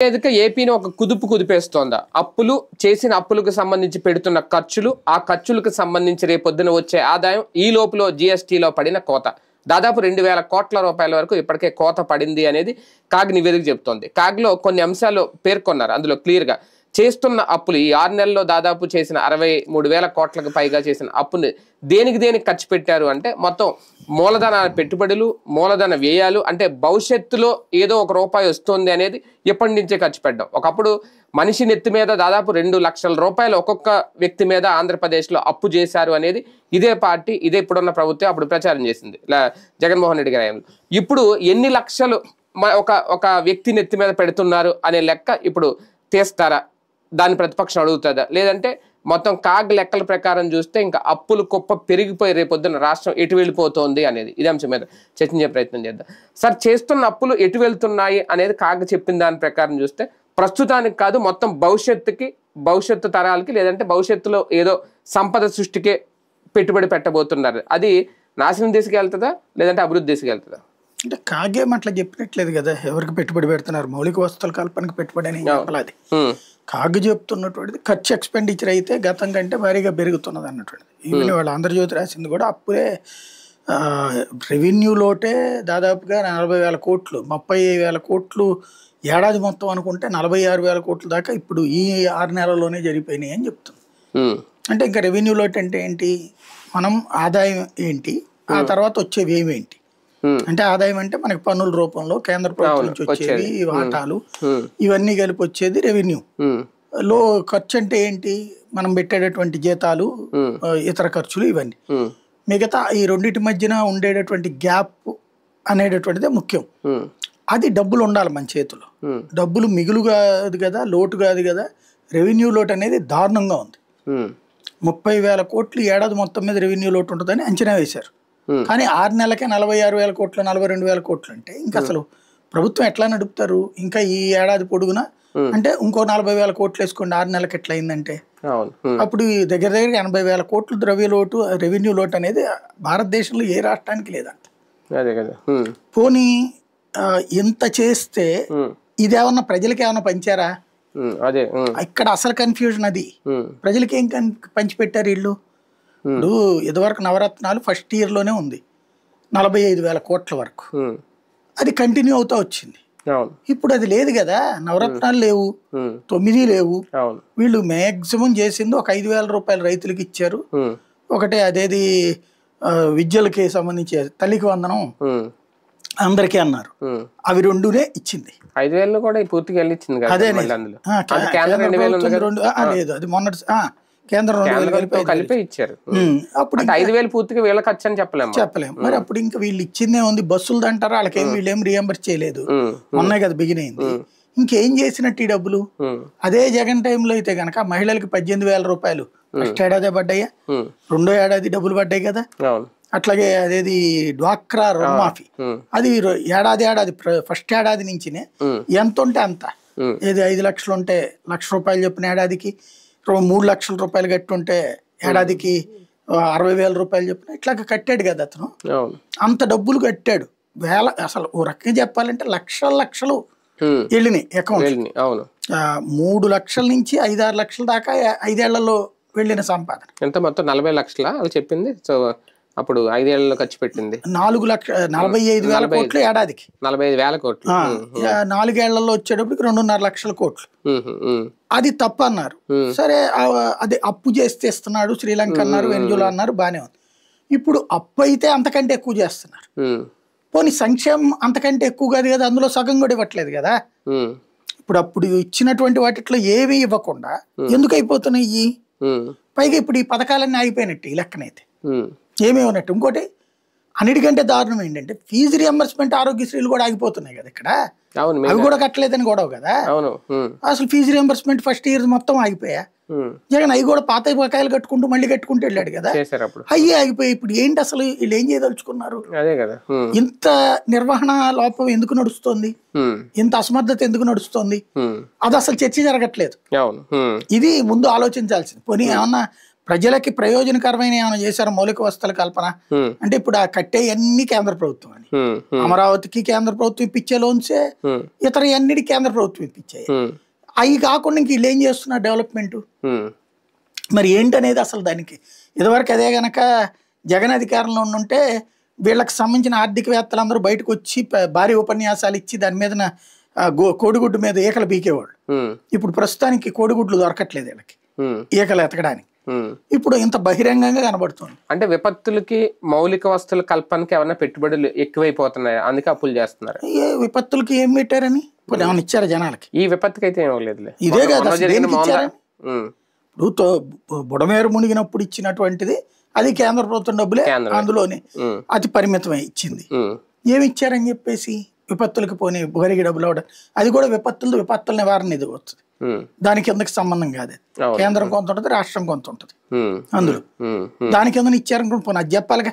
వేదిక ఏపీని ఒక కుదుపు కుదిపేస్తోందా? అప్పులు చేసిన అప్పులకు సంబంధించి పెడుతున్న ఖర్చులు, ఆ ఖర్చులకు సంబంధించి రేపొద్దున వచ్చే ఆదాయం, ఈ లోపులో జీఎస్టీలో పడిన కోత దాదాపు 2000 కోట్ల రూపాయల వరకు ఇప్పటికే కోత పడింది అనేది కాగ్ నివేదిక చెప్తోంది. కాగ్లో కొన్ని అంశాలు పేర్కొన్నారు. అందులో క్లియర్గా చేస్తున్న అప్పులు ఈ 6 నెలల్లో దాదాపు చేసిన 63,000 కోట్లకు పైగా చేసిన అప్పుని దేనికి ఖర్చు పెట్టారు అంటే మొత్తం మూలధన పెట్టుబడులు, మూలధన వ్యయాలు, అంటే భవిష్యత్తులో ఏదో ఒక రూపాయి వస్తుంది అనేది ఎప్పటి నుంచే ఖర్చు పెట్టడం. ఒకప్పుడు మనిషి నెత్తి మీద దాదాపు 2 లక్షల రూపాయలు ఒక్కొక్క వ్యక్తి మీద ఆంధ్రప్రదేశ్లో అప్పు చేశారు అనేది ఇదే పార్టీ, ఇదే ఇప్పుడున్న ప్రభుత్వం అప్పుడు ప్రచారం చేసింది జగన్మోహన్ రెడ్డి గారు. ఇప్పుడు ఎన్ని లక్షలు ఒక వ్యక్తి నెత్తి మీద పెడుతున్నారు అనే లెక్క ఇప్పుడు తీస్తారా? దాని ప్రతిపక్షం అడుగుతుందా? లేదంటే మొత్తం కాగ్ లెక్కల ప్రకారం చూస్తే ఇంకా అప్పులు కుప్ప పెరిగిపోయి రేపొద్దున రాష్ట్రం ఎటు వెళ్ళిపోతుంది అనేది ఇదే అంశం మీద చర్చించే ప్రయత్నం చేద్దాం. సార్, చేస్తున్న అప్పులు ఎటు వెళ్తున్నాయి అనేది కాగ్ చెప్పిన దాని ప్రకారం చూస్తే ప్రస్తుతానికి కాదు, మొత్తం భవిష్యత్తు తరాలకి, లేదంటే భవిష్యత్తులో ఏదో సంపద సృష్టికే పెట్టుబడి పెట్టబోతున్నారు. అది నాశనం తీసుకెళ్తుందా లేదంటే అభివృద్ధి తీసుకెళ్తుందా? అంటే కాగేం అట్లా చెప్పినట్లేదు కదా, ఎవరికి పెట్టుబడి పెడుతున్నారు, మౌలిక వస్తువుల కల్పనకు పెట్టుబడి అని చెప్పాలి. కాగు చెప్తున్నటువంటిది ఖర్చు ఎక్స్పెండిచర్ అయితే గతం కంటే భారీగా పెరుగుతున్నది అన్నటువంటిది. ఈవెన్ వాళ్ళు ఆంధ్రజ్యోతి రాసింది కూడా అప్పుడే రెవెన్యూ లోటే దాదాపుగా 40,000 కోట్లు, 30,000 కోట్లు ఏడాది మొత్తం అనుకుంటే 46,000 కోట్ల దాకా ఇప్పుడు ఈ 6 నెలల్లోనే జరిగిపోయినాయి అని చెప్తుంది. అంటే ఇంకా రెవెన్యూ లోటు అంటే ఏంటి, మనం ఆదాయం ఏంటి, ఆ తర్వాత వచ్చేవి ఏమేంటి. అంటే ఆదాయం అంటే మనకి పన్నుల రూపంలో కేంద్ర ప్రభుత్వం నుంచి వచ్చేవి వాటాలు, ఇవన్నీ కలిపి వచ్చేది రెవెన్యూ. లో ఖర్చు అంటే ఏంటి, మనం పెట్టేటటువంటి జీతాలు, ఇతర ఖర్చులు, ఇవన్నీ. మిగతా ఈ రెండింటి మధ్యన ఉండేటటువంటి గ్యాప్ అనేటటువంటిదే ముఖ్యం. అది డబ్బులు ఉండాలి మన చేతిలో. డబ్బులు మిగులు కాదు కదా, లోటు కాదు కదా. రెవెన్యూ లోటు అనేది దారుణంగా ఉంది. 30,000 కోట్లు ఏడాది మొత్తం మీద రెవెన్యూ లోటు ఉంటుందని అంచనా వేశారు. కానీ 6 నెలలకే 46,000 కోట్లు, 42,000 కోట్లు అంటే ఇంకా అసలు ప్రభుత్వం ఎట్లా నడుపుతారు? ఇంకా ఈ ఏడాది పొడుగున అంటే ఇంకో 40,000 కోట్లు వేసుకోండి, 6 నెలలకు ఎట్లా అయిందంటే అప్పుడు దగ్గర 80,000 కోట్లు రెవెన్యూ లోటు అనేది భారతదేశంలో ఏ రాష్ట్రానికి లేదంట. పోనీ ఇంత చేస్తే ఇదేమన్నా ప్రజలకి ఏమన్నా పంచారా? ఇక్కడ అసలు కన్ఫ్యూజన్ అది. ప్రజలకి ఏం పంచిపెట్టారు వీళ్ళు? ఇప్పుడు ఇదివరకు నవరత్నాలు ఫస్ట్ ఇయర్ లోనే ఉంది 45,000 కోట్ల వరకు, అది కంటిన్యూ అవుతా వచ్చింది. ఇప్పుడు అది లేదు కదా, నవరత్నాలు లేవు, 9 లేవు. వీళ్ళు మాక్సిమం చేసింది ఒక 5,000 రూపాయలు రైతులకు ఇచ్చారు. ఒకటే అదేది విద్యలకి సంబంధించి తల్లికి వందనం అందరికీ అన్నారు, అవి 2నే ఇచ్చింది. 5,000 కూడా పూర్తిగా వెళ్ళిచ్చింది. లేదు, అది మొన్నటి కేంద్రం కలిపి ఇచ్చారు. అప్పుడు 5,000 పూర్తిగా వీళ్ళ ఖర్చు అని చెప్పలేము. మరి అప్పుడు ఇంకా వీళ్ళు ఇచ్చిందే ఉంది. బస్సులు అంటారా, వాళ్ళకేం వీళ్ళేం రియంబర్స్ చేయలేదు, మొన్నే కదా బిగిన్ అయింది. ఇంకేం చేసినట్టు ఈ డబ్బులు? అదే జగన్ టైంలో అయితే గనక మహిళలకి 18,000 రూపాయలు ఫస్ట్ ఏడాది పడ్డాయా, రెండో ఏడాది డబ్బులు పడ్డాయి కదా. అట్లాగే అదేది డ్వాక్రా రుణమాఫీ, అది ఏడాది ఫస్ట్ ఏడాది నుంచినే ఎంత ఉంటే అంత, ఏది 5 లక్షలు ఉంటే 1,00,000 రూపాయలు చెప్పిన ఏడాదికి, 3 లక్షల రూపాయలు కట్టుంటే ఏడాదికి 60,000 రూపాయలు చెప్పిన ఇట్లాగ కట్టాడు కదా అతను. అంత డబ్బులు కట్టాడు. అసలు ఓ రకంగా చెప్పాలంటే లక్షలు వెళ్ళినాయి అకౌంట్. 3 లక్షల నుంచి 5-6 లక్షల దాకా 5 ఏళ్లలో వెళ్ళిన సంపాదన. ఎంత మొత్తం 40 లక్షల వాళ్ళు చెప్పింది. సో అప్పుడు 5 ఏళ్లలో ఖర్చు పెట్టింది 45,000 కోట్లు ఏడాదికి. 45,000 కోట్లు 4 ఏళ్లలో వచ్చేటప్పటికి 2.5 లక్షల కోట్లు. అది తప్పు అన్నారు. సరే, అది అప్పు చేస్తే ఇస్తున్నాడు, శ్రీలంక అన్నారు, వెనిజులా అన్నారు, బానే ఉంది. ఇప్పుడు అప్పు అయితే అంతకంటే ఎక్కువ చేస్తున్నారు. పోనీ సంక్షేమం అంతకంటే ఎక్కువ కాదు కదా, అందులో సగం కూడా ఇవ్వట్లేదు కదా. అప్పుడు ఇచ్చినటువంటి వాటిలో ఏవి ఇవ్వకుండా ఎందుకు అయిపోతున్నాయి? పైగా ఇప్పుడు ఈ పథకాలన్నీ ఆగిపోయినట్టు ఈ లెక్కనైతే ఏమీ ఉన్నట్టు. ఇంకోటి అన్నిటికంటే దారుణం ఏంటంటే ఫీజు రియంబర్స్మెంట్, ఆరోగ్యశ్రీలు కూడా ఆగిపోతున్నాయి కదా ఇక్కడ. అవి కూడా కట్టలేదని గొడవ కదా. అసలు ఫీజు రియంబర్స్మెంట్ ఫస్ట్ ఇయర్ మొత్తం ఆగిపోయా. జగన్ అవి కూడా పాత బకాయిలు కట్టుకుంటూ మళ్ళీ కట్టుకుంటూ వెళ్ళాడు కదా, అయ్యే ఆగిపోయాయి. ఇప్పుడు ఏంటి అసలు వీళ్ళు ఏం చేయదలుచుకున్నారు? ఇంత నిర్వహణ లోపం ఎందుకు నడుస్తుంది, ఇంత అసమర్థత ఎందుకు నడుస్తుంది, అది అసలు చర్చ జరగట్లేదు. ఇది ముందు ఆలోచించాల్సింది. పోనీ ఏమన్నా ప్రజలకి ప్రయోజనకరమైన ఏమైనా చేశారు మౌలిక వసతుల కల్పన అంటే ఇప్పుడు ఆ కట్టే అన్ని కేంద్ర ప్రభుత్వం అని అమరావతికి కేంద్ర ప్రభుత్వం ఇప్పించే లోన్సే ఇతర అన్నిటి కేంద్ర ప్రభుత్వం ఇప్పించాయి అవి కాకుండా ఇంక వీళ్ళు ఏం చేస్తున్నారు డెవలప్మెంట్ మరి ఏంటనేది అసలు దానికి ఇదివరకు అదే గనక జగన్ అధికారంలో ఉండుంటే వీళ్ళకి సంబంధించిన ఆర్థికవేత్తలందరూ బయటకు వచ్చి భారీ ఉపన్యాసాలు ఇచ్చి దాని మీద కోడిగుడ్డు మీద ఈకలు బీకేవాళ్ళు ఇప్పుడు ప్రస్తుతానికి కోడిగుడ్లు దొరకట్లేదు వీళ్ళకి ఈకలు ఎతకడానికి ఇప్పుడు ఇంత బహిరంగంగా కనబడుతుంది అంటే విపత్తులకి మౌలిక వస్తువుల కల్పనకి ఏమైనా పెట్టుబడులు ఎక్కువైపోతున్నాయి అందుకే అప్పులు చేస్తున్నారు ఏ విపత్తులకి ఏం పెట్టారని ఏమైనా ఇచ్చారా జనాలకి ఈ విపత్తుకి అయితే ఏమో లేదు ఇదే కదా ఇప్పుడు బుడమేరు మునిగినప్పుడు ఇచ్చినటువంటిది అది కేంద్ర ప్రభుత్వం డబ్బులే అందులోనే అతి పరిమితమై ఇచ్చింది ఏమి ఇచ్చారని చెప్పేసి విపత్తులకు పోనీ బొగరికి డబ్బులు అవడం అది కూడా విపత్తుల నివారణ ఇది వస్తుంది దాని కిందకి సంబంధం కాదు కేంద్రం కొంత ఉంటుంది రాష్ట్రం కొంత ఉంటుంది అందులో దాని కింద ఇచ్చారనుకుంటే పోనీ అది చెప్పాలిగా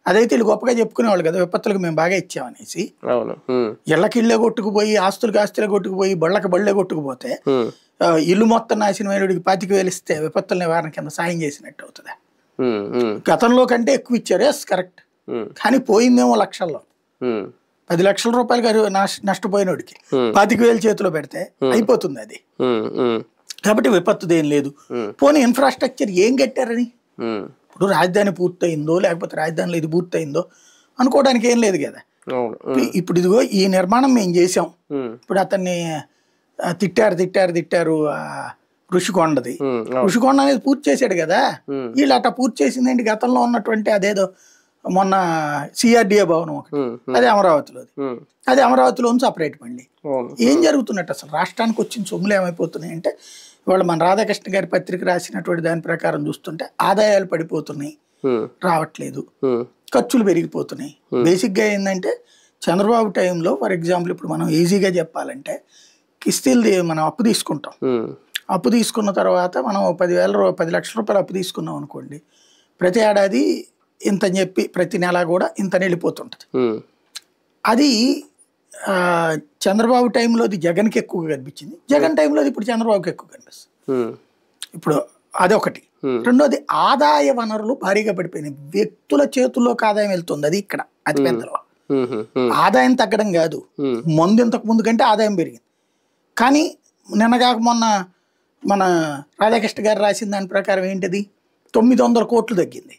అదైతే వీళ్ళు గొప్పగా చెప్పుకునేవాళ్ళు కదా విపత్తులకు మేము బాగా ఇచ్చామనేసి ఇళ్ళకి కొట్టుకుపోయి ఆస్తులే కొట్టుకుపోయి బళ్ళే కొట్టుకుపోతే ఇల్లు మొత్తం నాశనమైనడికి 25,000 ఇస్తే విపత్తుల నివారణ కింద సాయం చేసినట్టు అవుతుంది గతంలో కంటే ఎక్కువ ఇచ్చారు కరెక్ట్ కానీ పోయిందేమో లక్షల్లో 10 లక్షల రూపాయలు నష్టపోయినోడికి 25,000 చేతిలో పెడితే అయిపోతుంది అది కాబట్టి విపత్తు ఏం లేదు పోనీ ఇన్ఫ్రాస్ట్రక్చర్ ఏం కట్టారని ఇప్పుడు రాజధాని పూర్తయిందో లేకపోతే రాజధానిలో ఇది పూర్తయిందో అనుకోవడానికి ఏం లేదు కదా ఇప్పుడు ఇదిగో ఈ నిర్మాణం మేము చేసాం ఇప్పుడు అతన్ని తిట్టారు ఋషికొండది ఋషికొండ అనేది పూర్తి చేశాడు కదా వీళ్ళు అట్లా పూర్తి చేసింది ఏంటి గతంలో ఉన్నటువంటి అదేదో మొన్న సిఆర్డిఏ భవనం ఒకటి అదే అమరావతిలోది అది అమరావతిలోని సపరేట్ మళ్ళీ ఏం జరుగుతున్నట్టు అసలు రాష్ట్రానికి వచ్చిన సొమ్ములు ఏమైపోతున్నాయి అంటే ఇవాళ మన రాధాకృష్ణ గారి పత్రిక రాసినటువంటి దాని ప్రకారం చూస్తుంటే ఆదాయాలు పడిపోతున్నాయి రావట్లేదు ఖర్చులు పెరిగిపోతున్నాయి బేసిక్ గా ఏంటంటే చంద్రబాబు టైంలో ఫర్ ఎగ్జాంపుల్ ఇప్పుడు మనం ఈజీగా చెప్పాలంటే కిస్తీలు మనం అప్పు తీసుకుంటాం అప్పు తీసుకున్న తర్వాత మనం 10 లక్షల రూపాయలు అప్పు తీసుకున్నాం అనుకోండి ప్రతి ఏడాది ఇంత అని చెప్పి ప్రతి నెల కూడా ఇంత వెళ్ళిపోతుంటది అది చంద్రబాబు టైంలో జగన్కి ఎక్కువగా కనిపించింది జగన్ టైంలో ఇప్పుడు చంద్రబాబుకి ఎక్కువ కనిపిస్తుంది ఇప్పుడు అదొకటి రెండోది ఆదాయ వనరులు భారీగా పడిపోయినాయి వ్యక్తుల చేతుల్లోకి ఆదాయం వెళ్తుంది అది ఇక్కడ అతి పెద్దలో ఆదాయం తగ్గడం కాదు ముందు ఇంతకు ముందు కంటే ఆదాయం పెరిగింది కానీ నిన్నగాక మొన్న మన రాధాకృష్ణ గారు రాసిన దాని ప్రకారం ఏంటిది 900 కోట్లు తగ్గింది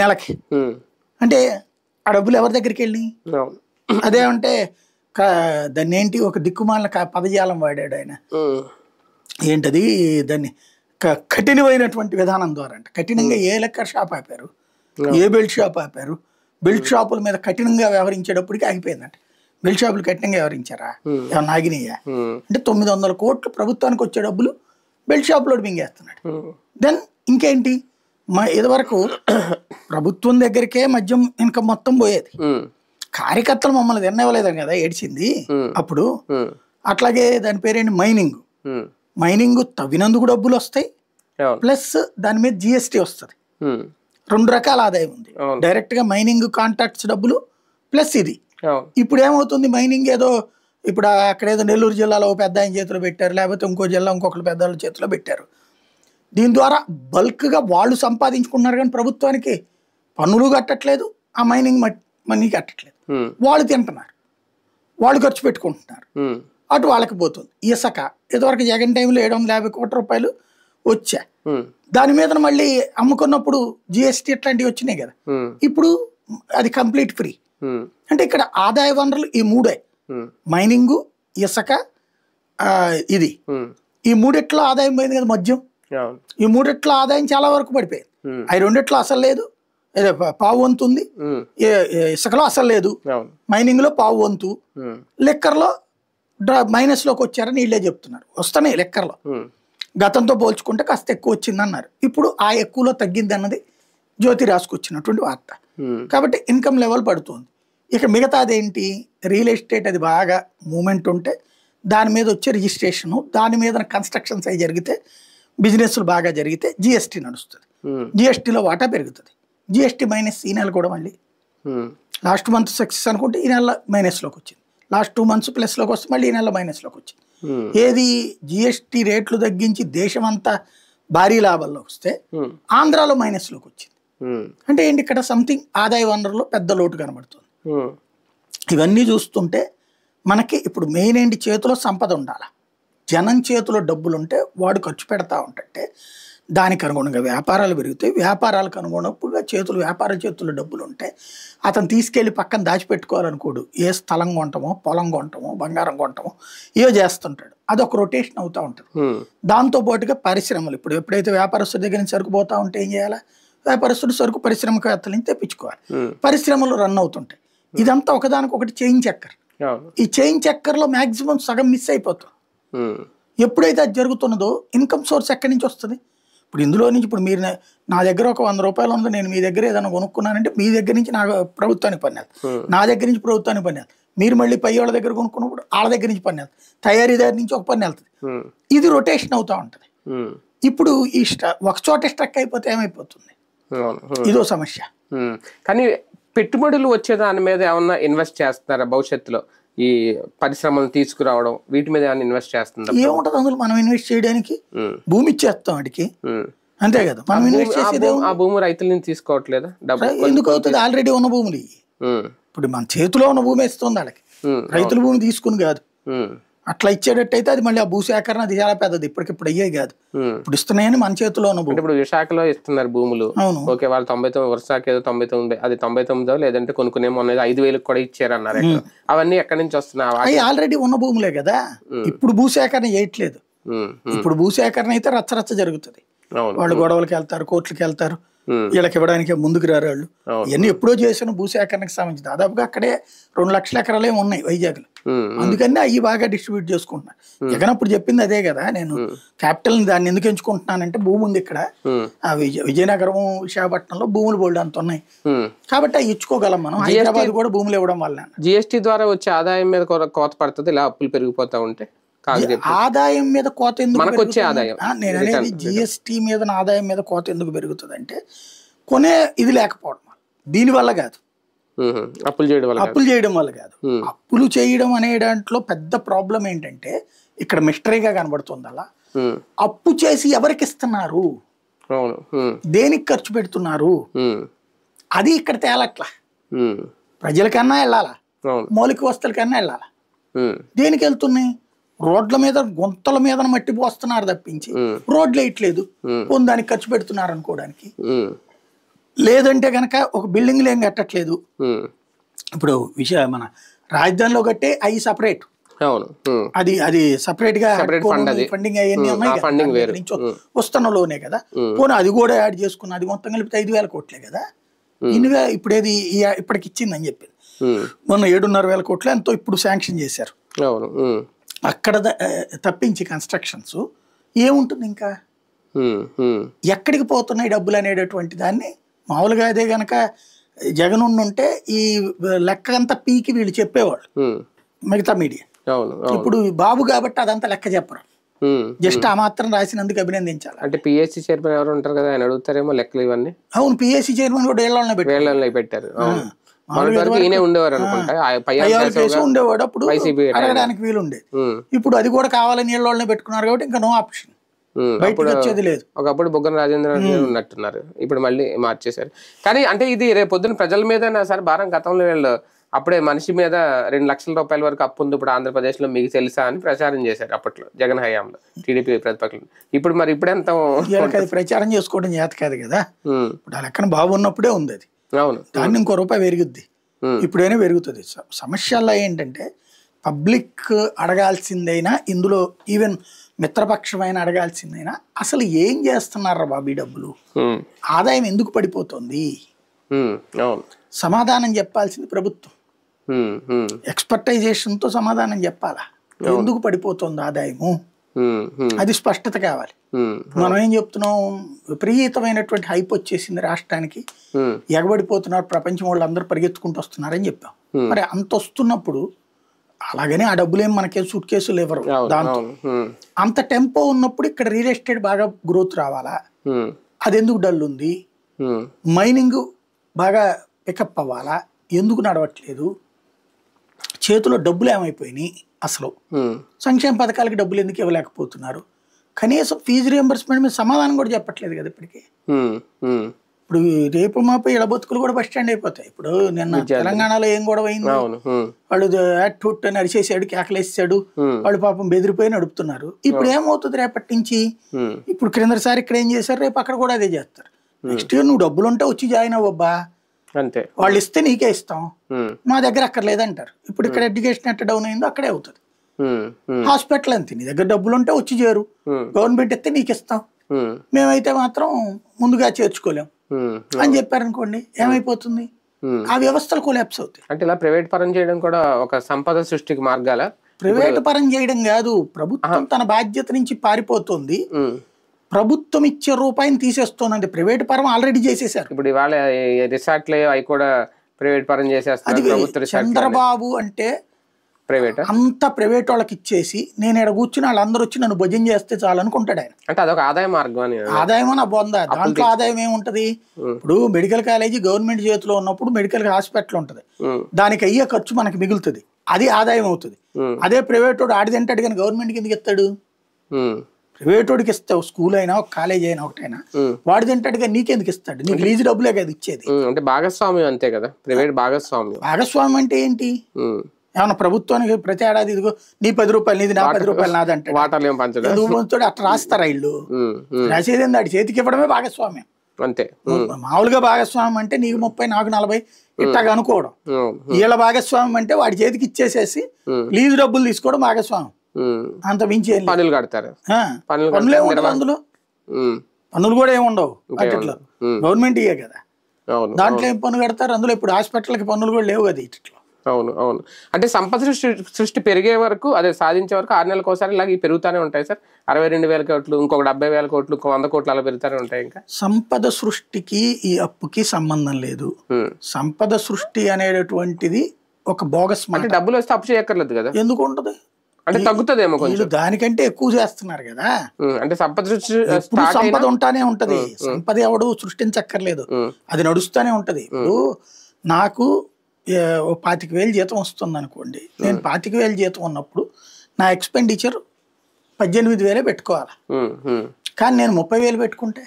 నెలకి అంటే ఆ డబ్బులు ఎవరి దగ్గరికి వెళ్ళి అదేమంటే దాన్ని ఏంటి ఒక దిక్కుమాలిన పదజాలం వాడాడు ఆయన ఏంటది దాన్ని కఠినమైనటువంటి విధానం ద్వారా అంటే కఠినంగా ఏ లెక్క షాప్ ఆపారు ఏ బెల్ట్ షాప్ ఆపారు బెల్ట్ షాపుల మీద కఠినంగా వ్యవహరించేటప్పటికి ఆగిపోయిందంట బెల్ట్ షాపులు కఠినంగా వ్యవహరించారా ఏమన్నా ఆగినాయా అంటే 900 కోట్లు ప్రభుత్వానికి వచ్చే డబ్బులు బెల్ట్ షాపులో మింగేస్తున్నాడు దెన్ ఇంకేంటి ఇదివరకు ప్రభుత్వం దగ్గరికే మద్యం ఇన్కమ్ మొత్తం పోయేది కార్యకర్తలు మమ్మల్ని తిన్నవ్వలేదని కదా ఏడ్చింది అప్పుడు అట్లాగే దాని పేరేంటి మైనింగ్ తవ్వినందుకు డబ్బులు వస్తాయి ప్లస్ దాని మీద జిఎస్టీ వస్తుంది 2 రకాల ఆదాయం ఉంది డైరెక్ట్ గా మైనింగ్ కాంట్రాక్ట్స్ డబ్బులు ప్లస్ ఇది ఇప్పుడు ఏమవుతుంది మైనింగ్ ఏదో ఇప్పుడు అక్కడ ఏదో నెల్లూరు జిల్లాలో పెద్ద ఆయన చేతిలో పెట్టారు లేకపోతే ఇంకో జిల్లా ఇంకొకరు పెద్ద వాళ్ళ చేతిలో పెట్టారు దీని ద్వారా బల్క్గా వాళ్ళు సంపాదించుకున్నారు కానీ ప్రభుత్వానికి పన్నులు కట్టట్లేదు ఆ మైనింగ్ మనీ కట్టట్లేదు వాళ్ళు తింటున్నారు వాళ్ళు ఖర్చు పెట్టుకుంటున్నారు అటు వాళ్ళకి పోతుంది ఇసుక ఇదివరకు జగన్ టైంలో 750 కోట్ల రూపాయలు వచ్చా దాని మీద మళ్ళీ అమ్ముకున్నప్పుడు జిఎస్టీ ఇట్లాంటివి వచ్చినాయి కదా ఇప్పుడు అది కంప్లీట్ ఫ్రీ అంటే ఇక్కడ ఆదాయ వనరులు ఈ 3 మైనింగ్ ఇసుక ఇది ఈ 3 ఆదాయం పోయింది కదా మద్యం ఈ 3 ఆదాయం చాలా వరకు పడిపోయింది అవి 2 అసలు లేదు పావు వంతు ఉంది ఇసుకలో అసలు లేదు మైనింగ్ లో పావు వంతు లెక్కర్లో మైనస్ లోకి వచ్చారని వీళ్ళే చెప్తున్నారు వస్తున్నాయి లెక్కర్లో గతంతో పోల్చుకుంటే కాస్త ఎక్కువ వచ్చింది అన్నారు ఇప్పుడు ఆ ఎక్కువలో తగ్గింది అన్నది జ్యోతి రాసుకొచ్చినటువంటి వార్త కాబట్టి ఇన్కమ్ లెవెల్ పడుతుంది ఇక మిగతాది ఏంటి రియల్ ఎస్టేట్ అది బాగా మూమెంట్ ఉంటే దాని మీద వచ్చే రిజిస్ట్రేషను దాని మీద కన్స్ట్రక్షన్స్ అవి జరిగితే బిజినెస్లు బాగా జరిగితే జిఎస్టీ నడుస్తుంది జిఎస్టీలో వాటా పెరుగుతుంది జిఎస్టీ మైనస్ ఈ నెల కూడా మళ్ళీ లాస్ట్ మంత్ సక్సెస్ అనుకుంటే ఈ నెల మైనస్లోకి వచ్చింది లాస్ట్ 2 months ప్లస్లోకి వస్తే మళ్ళీ ఈ నెల మైనస్లోకి వచ్చింది ఏది జిఎస్టీ రేట్లు తగ్గించి దేశం అంతా భారీ లాభాల్లోకి వస్తే ఆంధ్రాలో మైనస్లోకి వచ్చింది. అంటే ఏంటి, ఇక్కడ సంథింగ్ ఆదాయ వనరులో పెద్ద లోటు కనబడుతుంది. ఇవన్నీ చూస్తుంటే మనకి ఇప్పుడు మెయిన్ ఏంటి, చేతిలో సంపద ఉండాలి. జనం చేతిలో డబ్బులు ఉంటే వాడు ఖర్చు పెడతా ఉంటే దానికి అనుగుణంగా వ్యాపారాలు పెరుగుతాయి. వ్యాపారాలకు అనుగుణంగా వ్యాపార చేతుల్లో డబ్బులు ఉంటే అతను తీసుకెళ్ళి పక్కన దాచిపెట్టుకోవాలనుకోడు. ఏ స్థలం కొంటామో, పొలం కొంటామో, బంగారం కొంటామో ఏవో చేస్తుంటాడు. అదొక రొటేషన్ అవుతూ ఉంటుంది. దాంతోపాటుగా పరిశ్రమలు, ఇప్పుడు ఎప్పుడైతే వ్యాపారస్తుడి దగ్గర నుంచి సరుకు పోతా ఉంటే ఏం చేయాలి, వ్యాపారస్తుడు సరుకు పరిశ్రమవేత్తల నుంచి తెప్పించుకోవాలి. పరిశ్రమలు రన్ అవుతుంటాయి. ఇదంతా ఒకదానికొకటి చైన్ చక్కర్. ఈ చైన్ చక్కర్లో మ్యాక్సిమం సగం మిస్ అయిపోతుంది. ఎప్పుడైతే అది జరుగుతున్నదో ఇన్కమ్ సోర్స్ ఎక్కడి నుంచి వస్తుంది? ఇప్పుడు ఇందులో నుంచి ఇప్పుడు మీరు నా దగ్గర ఒక 100 రూపాయలు ఉందో నేను మీ దగ్గర ఏదైనా కొనుక్కున్నానంటే మీ దగ్గర నుంచి నాకు ప్రభుత్వానికి పని వెళ్తుంది, నా దగ్గర నుంచి ప్రభుత్వానికి పని వెళ్తుంది. మీరు మళ్ళీ పై వాళ్ళ దగ్గర కొనుక్కున్నప్పుడు వాళ్ళ దగ్గర నుంచి పని వెళ్తుంది, తయారీదారి నుంచి ఒక పని వెళ్తుంది. ఇది రొటేషన్ అవుతూ ఉంటుంది. ఇప్పుడు ఈ ఒక చోట స్ట్రక్ అయిపోతే ఏమైపోతుంది, ఇదో సమస్య. కానీ పెట్టుబడులు వచ్చే దాని మీద ఏమన్నా ఇన్వెస్ట్ చేస్తున్నారా భవిష్యత్తులో? ఈ పరిశ్రమలు తీసుకురావడం వీటి మీద ఏమైనా ఇన్వెస్ట్ చేస్తుందా? ఏముంటది అందులో, మనం ఇన్వెస్ట్ చేయడానికి భూమి ఇచ్చేస్తాం వాడికి, అంతే కదా. మనం ఇన్వెస్ట్ చేసేది ఆ భూమి రైతుల నుంచి తీసుకోవట్లేదా? ఎందుకు అవుతుంది? ఆల్రెడీ ఉన్న భూములు. ఇప్పుడు మన చేతిలో ఉన్న భూమి ఇస్తుంది వాళ్ళకి, రైతుల భూమి తీసుకుని కాదు. అట్లా ఇచ్చేటట్టయితే అది మళ్ళీ ఆ భూసేకరణ అది చాలా పెద్దది. ఇప్పటికిప్పుడు అయ్యేది కాదు, ఇప్పుడు ఇస్తున్నాయని మన చేతిలో ఉన్న భూమి. ఇప్పుడు విశాఖలో ఇస్తున్నారు భూములు. ఓకే, వాళ్ళు 99 వర్షాకి ఏదో 99, అది 99 లేదంటే కొనుక్కునేమో 5,000 కూడా ఇచ్చారన్నారు. అవన్నీ ఎక్కడి నుంచి వస్తున్నాయి? అవి ఆల్రెడీ ఉన్న భూములే కదా. ఇప్పుడు భూసేకరణ చేయట్లేదు. ఇప్పుడు భూసేకరణ అయితే రచ్చరచ్చ జరుగుతుంది. వాళ్ళు గొడవలకి వెళ్తారు, కోర్టులకి వెళ్తారు, వీళ్ళకి ఇవ్వడానికి ముందుకు రారు వాళ్ళు. ఇవన్నీ ఎప్పుడో చేసిన భూసేకరణకు సంబంధించి దాదాపుగా అక్కడే 2 లక్షల ఎకరాలే ఉన్నాయి వైజాగ్లో. అందుకని అవి బాగా డిస్ట్రిబ్యూట్ చేసుకుంటున్నారు. జగన్ అప్పుడు చెప్పింది అదే కదా, నేను క్యాపిటల్ దాన్ని ఎందుకు ఎంచుకుంటున్నానంటే భూమి ఉంది ఇక్కడ, ఆ విజయనగరం విశాఖపట్నంలో భూములు బోల్డ్ అంత ఉన్నాయి కాబట్టి అవి ఇచ్చుకోగలం మనం. హైదరాబాద్ కూడా భూములు ఇవ్వడం వల్ల జిఎస్టీ ద్వారా వచ్చే ఆదాయం మీద కోత పడుతుంది ఇలా అప్పులు పెరిగిపోతా ఉంటే. ఆదాయం మీద కోత ఎందుకు మనకు వచ్చే ఆదాయం, నేను అనేది జిఎస్టీ మీద ఆదాయం మీద కోత ఎందుకు పెరుగుతుంది అంటే కొనే ఇది లేకపోవడం, దీనివల్ల కాదు. అప్పులు చేయడం వల్ల కాదు. అప్పులు చేయడం అనే దాంట్లో పెద్ద ప్రాబ్లం ఏంటంటే ఇక్కడ మిస్టరీగా కనబడుతుంది. అలా అప్పు చేసి ఎవరికి ఇస్తున్నారు, దేనికి ఖర్చు పెడుతున్నారు, అది ఇక్కడ తేలట్లా. ప్రజలకన్నా వెళ్ళాలా, మౌలిక వస్తువులకన్నా వెళ్ళాలా, దేనికి వెళ్తున్నాయి? రోడ్ల మీద గుంతల మీద మట్టి పోస్తున్నారు తప్పించి రోడ్లు వేయట్లేదు. పోనీ దానికి ఖర్చు పెడుతున్నారు అనుకోవడానికి. లేదంటే గనక ఒక బిల్డింగ్లు ఏం కట్టట్లేదు. ఇప్పుడు మన రాజధానిలో కట్టే అవి సపరేట్, అది అది సపరేట్ గా ఫండింగ్ అవన్నీ ఉన్నాయి, వస్తున్న లోనే కదా. పోనీ అది కూడా యాడ్ చేసుకున్న అది మొత్తం కలిపితే 5,000 కోట్లే కదా. ఇన్నిగా ఇప్పుడు ఏది ఇప్పటికి ఇచ్చిందని చెప్పింది. మొన్న 7,500 కోట్లు ఎంతో ఇప్పుడు శాంక్షన్ చేశారు. అక్కడ తప్పించి కన్స్ట్రక్షన్స్ ఏముంటుంది ఇంకా, ఎక్కడికి పోతున్నాయి డబ్బులు అనేటటువంటి దాన్ని మామూలుగా అదే గనక జగన్ ఉంటే ఈ లెక్క అంతా పీకి వీళ్ళు చెప్పేవాళ్ళు మిగతా మీడియా. ఇప్పుడు బాబు కాబట్టి అదంతా లెక్క చెప్పరు, జస్ట్ ఆ మాత్రం రాసినందుకు అభినందించాలి. అంటే పిఎస్సి చైర్మన్ ఎవరు ఉంటారు కదా, ఆయన అడుగుతారేమో లెక్కలు ఇవన్నీ. అవును, పిఎస్సి చైర్మన్ కూడా ఏళ్ళలో పెట్టారు. ఉండేవాడు అప్పుడు అడగడానికి వీలుండేది. ఇప్పుడు అది కూడా కావాలని ఏళ్ళనే పెట్టుకున్నారు కాబట్టి ఇంకా నో ఆప్షన్, బయటకు వచ్చేది లేదు. ఒకప్పుడు బుగ్గన రాజేంద్ర ఉన్నట్టున్నారు, ఇప్పుడు మళ్ళీ మార్చేశారు. కానీ అంటే ఇది రేపు పొద్దున ప్రజల మీద సరే భారం. గతంలో వీళ్ళు అప్పుడే మనిషి మీద 2 లక్షల రూపాయల వరకు అప్పు ఉంది ఇప్పుడు ఆంధ్రప్రదేశ్ లో, మీకు తెలుసా అని ప్రచారం చేశారు అప్పట్లో జగన్ హయాంలో టీడీపీ ప్రతిపక్షం. ఇప్పుడు మరి ఇప్పుడెంత ప్రచారం చేసుకోవడం చేత కాదు కదా. ఇప్పుడు ఆ లెక్కన బాబు ఉన్నప్పుడే ఉంది అది. అవును, దాన్ని ఇంకో రూపాయి పెరుగుద్ది, ఇప్పుడైనా పెరుగుతుంది. సమస్యల్లో ఏంటంటే పబ్లిక్ అడగాల్సిందైనా, ఇందులో ఈవెన్ మిత్రపక్షమైన అడగాల్సిందైనా అసలు ఏం చేస్తున్నారా బాబీ డబ్బులు, ఆదాయం ఎందుకు పడిపోతుంది, సమాధానం చెప్పాల్సింది ప్రభుత్వం. ఎక్స్పర్టైజేషన్తో సమాధానం చెప్పాలా, ఎందుకు పడిపోతుంది ఆదాయము, అది స్పష్టత కావాలి. మనం ఏం చెప్తున్నాం, విపరీతమైనటువంటి హైప్ వచ్చేసింది రాష్ట్రానికి, ఎగబడిపోతున్నారు, ప్రపంచం వాళ్ళు అందరూ పరిగెత్తుకుంటూ వస్తున్నారని చెప్పాం. మరి అంత వస్తున్నప్పుడు అలాగనే ఆ డబ్బులేం మనకేం సూట్ కేసులు ఇవ్వరు. దాంతో అంత టెంపో ఉన్నప్పుడు ఇక్కడ రియల్ ఎస్టేట్ బాగా గ్రోత్ రావాలా, అది ఎందుకు డల్ ఉంది, మైనింగ్ బాగా పికప్ అవ్వాలా, ఎందుకు నడవట్లేదు, చేతిలో డబ్బులు ఏమైపోయినాయి, అసలు సంక్షేమ పథకాలకి డబ్బులు ఎందుకు ఇవ్వలేకపోతున్నారు, కనీసం ఫీజు రియంబర్స్మెంట్ మీద సమాధానం కూడా చెప్పట్లేదు కదా ఇప్పటికి. ఇప్పుడు రేపు మాపై ఇడబొత్తుకులు కూడా బస్ స్టాండ్ అయిపోతాయి. ఇప్పుడు నిన్న తెలంగాణలో ఏం గొడవ అయింది, వాళ్ళు యాట్ అని అరిచేసాడు, కేకలేసాడు, వాళ్ళు పాపం బెదిరిపోయి నడుపుతున్నారు. ఇప్పుడు ఏమవుతుంది రేపటి నుంచి? ఇప్పుడు క్రిందసారి ఇక్కడ ఏం చేశారు, రేపు అక్కడ కూడా అదే చేస్తారు. నెక్స్ట్ ఇయర్ నువ్వు డబ్బులు ఉంటే వచ్చి జాయిన్ అవ్వబ్బా, అంతే, వాళ్ళు ఇస్తే నీకే ఇస్తాం, మా దగ్గర అక్కర్లేదంటారు. ఇప్పుడు ఇక్కడ ఎడ్యుకేషన్ ఎట్ట డౌన్ అయిందో అక్కడే అవుతుంది. హాస్పిటల్ అంతే, నీ దగ్గర డబ్బులు ఉంటే వచ్చి చేరు, గవర్నమెంట్ ఇస్తే నీకు ఇస్తాం, మేమైతే మాత్రం ముందుగా చేర్చుకోలేం అని చెప్పారనుకోండి, ఏమైపోతుంది? ఆ వ్యవస్థలు కొలాప్స్ అవుతాయి. అంటే ఇలా ప్రైవేట్ పరం చేయడం కూడా ఒక సంపద సృష్టికి మార్గాల. ప్రైవేట్ పరం చేయడం కాదు, ప్రభుత్వం తన బాధ్యత నుంచి పారిపోతుంది, ప్రభుత్వం ఇచ్చే రూపాయిని తీసేస్తోంది. ప్రైవేట్ పరం ఆల్రెడీ చేసేసారు. ఇప్పుడు ఇవాళ రిసార్ట్లే అవి కూడా ప్రైవేట్ పరం చేసేస్తారు. చంద్రబాబు అంటే ప్రైవేట్ అంత ప్రైవేట్ వాళ్ళకి ఇచ్చేసి నేను ఇక్కడ కూర్చుని వాళ్ళందరూ వచ్చి నన్ను భజన చేస్తే చాలు అనుకుంటాడు ఆయన. అంటే అదొక ఆదాయ మార్గం అని. ఆదాయమో నా బొందా, దాంట్లో ఆదాయం ఏముంటది? ఇప్పుడు మెడికల్ కాలేజీ గవర్నమెంట్ చేతిలో ఉన్నప్పుడు మెడికల్ హాస్పిటల్ ఉంటది, దానికి అయ్యే ఖర్చు మనకి మిగులుతుంది, అది ఆదాయం అవుతుంది. అదే ప్రైవేట్ వాడు ఆడిది అంటాడు కానీ గవర్నమెంట్కి ఎందుకు ఇస్తాడు? ప్రైవేట్ వాడికి ఇస్తావు, స్కూల్ అయినా ఒక కాలేజ్ అయినా ఒకటైనా, వాడు తింటాడు కానీ నీకెందుకు ఇస్తాడు? నీకు లీజు డబ్బులే కదా ఇచ్చేది. అంటే భాగస్వామ్యం అంతే కదా, ప్రైవేట్ భాగస్వామ్యం. భాగస్వామ్యం అంటే ఏంటి? ఏమన్నా ప్రభుత్వానికి ప్రతి ఏడాది ఇదిగో నీ 10 రూపాయలు నీది, నా 10 రూపాయలు నాది అంటే అట్లా రాస్తారా? ఇల్లు రాసేది వాడి చేతికి ఇవ్వడమే భాగస్వామ్యం అంతే. మామూలుగా భాగస్వామ్యం అంటే నీకు 30 నాకు 40 ఇట్టాగా అనుకోవడం. వీళ్ళ భాగస్వామ్యం అంటే వాడి చేతికి ఇచ్చేసేసి లీజు డబ్బులు తీసుకోవడం భాగస్వామ్యం. అంత మించి పన్నులు కడతారు, పన్నులు ఏముండవు అందులో, పన్నులు కూడా ఏముండవు. అట్లా గవర్నమెంట్ ఇయ్యే కదా, దాంట్లో ఏం పన్ను కడతారు? అందులో ఇప్పుడు హాస్పిటల్కి పన్నులు కూడా లేవు కదా ఇట్లా. అవును అవును. అంటే సంపద సృష్టి పెరిగే వరకు, అదే సాధించే వరకు 6 నెలలకు ఒకసారి ఇలాగ పెరుగుతూనే ఉంటాయి సార్. 62,000 కోట్లు, ఇంకొక 70,000 కోట్లు, ఇంకో 100 కోట్లు అలా పెరుగుతూనే ఉంటాయి. ఇంకా సంపద సృష్టికి ఈ అప్పుకి సంబంధం లేదు. సంపద సృష్టి అనేటటువంటిది ఒక బోగస్. అంటే డబ్బులు వస్తే అప్పు చేయక్కర్లేదు కదా, ఎందుకు ఉంటది? అంటే తగ్గుతుందేమో కొంచెం, దానికంటే ఎక్కువ చేస్తున్నారు కదా. అంటే సంపద ఉంటానే ఉంటది, సంపద ఎవడు సృష్టించక్కర్లేదు, అది నడుస్తూనే ఉంటది. ఇప్పుడు నాకు 25,000 జీతం వస్తుంది అనుకోండి, నేను 25,000 జీతం ఉన్నప్పుడు నా ఎక్స్పెండిచర్ 18,000 పెట్టుకోవాలి. కానీ నేను 30,000 పెట్టుకుంటే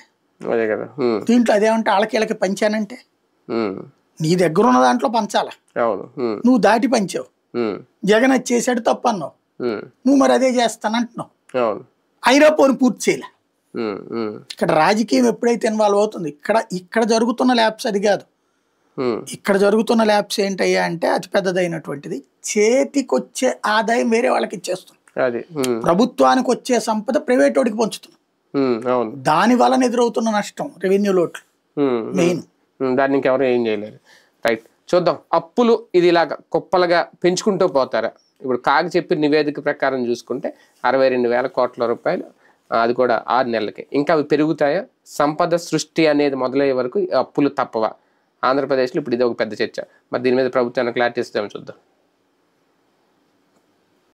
దీంట్లో అదేమంటే వాళ్ళకి పంచానంటే నీ దగ్గర ఉన్న దాంట్లో పంచాల, నువ్వు దాటి పంచావు. జగన్ అది చేశాడు తప్పు అన్నావు, నువ్వు మరి అదే చేస్తానంటున్నావు, అయినా పోని పూర్తి చేయలే. ఇక్కడ రాజకీయం ఎప్పుడైతే ఇన్వాల్వ్ అవుతుంది, ఇక్కడ జరుగుతున్న ల్యాబ్స్ అది కాదు. ఇక్కడ జరుగుతున్న ల్యాబ్స్ ఏంటయ్యా అంటే అతి పెద్దదైనటువంటిది, చేతికొచ్చే ఆదాయం వేరే వాళ్ళకి ఇచ్చేస్తుంది, ప్రభుత్వానికి వచ్చే సంపద ప్రైవేట్ వాడికి పంచుతుంది. దాని వలన ఎదురవుతున్న నష్టం రెవెన్యూ లోట్లు మెయిన్. దాన్ని ఇంకెవరు ఏం చేయలేరు. రైట్, చూద్దాం. అప్పులు ఇది ఇలాగా కుప్పలుగా పెంచుకుంటూ పోతారా? ఇప్పుడు కాగ్ చెప్పిన నివేదిక ప్రకారం చూసుకుంటే 62,000 కోట్ల రూపాయలు, అది కూడా 6 నెలలకి. ఇంకా అవి పెరుగుతాయా? సంపద సృష్టి అనేది మొదలయ్యే వరకు అప్పులు తప్పవా? ఆంధ్రప్రదేశ్లో ఇప్పుడు ఇది ఒక పెద్ద చర్చ. మరి దీని మీద ప్రభుత్వానికి క్లారిటీ ఇస్తామని చూద్దాం.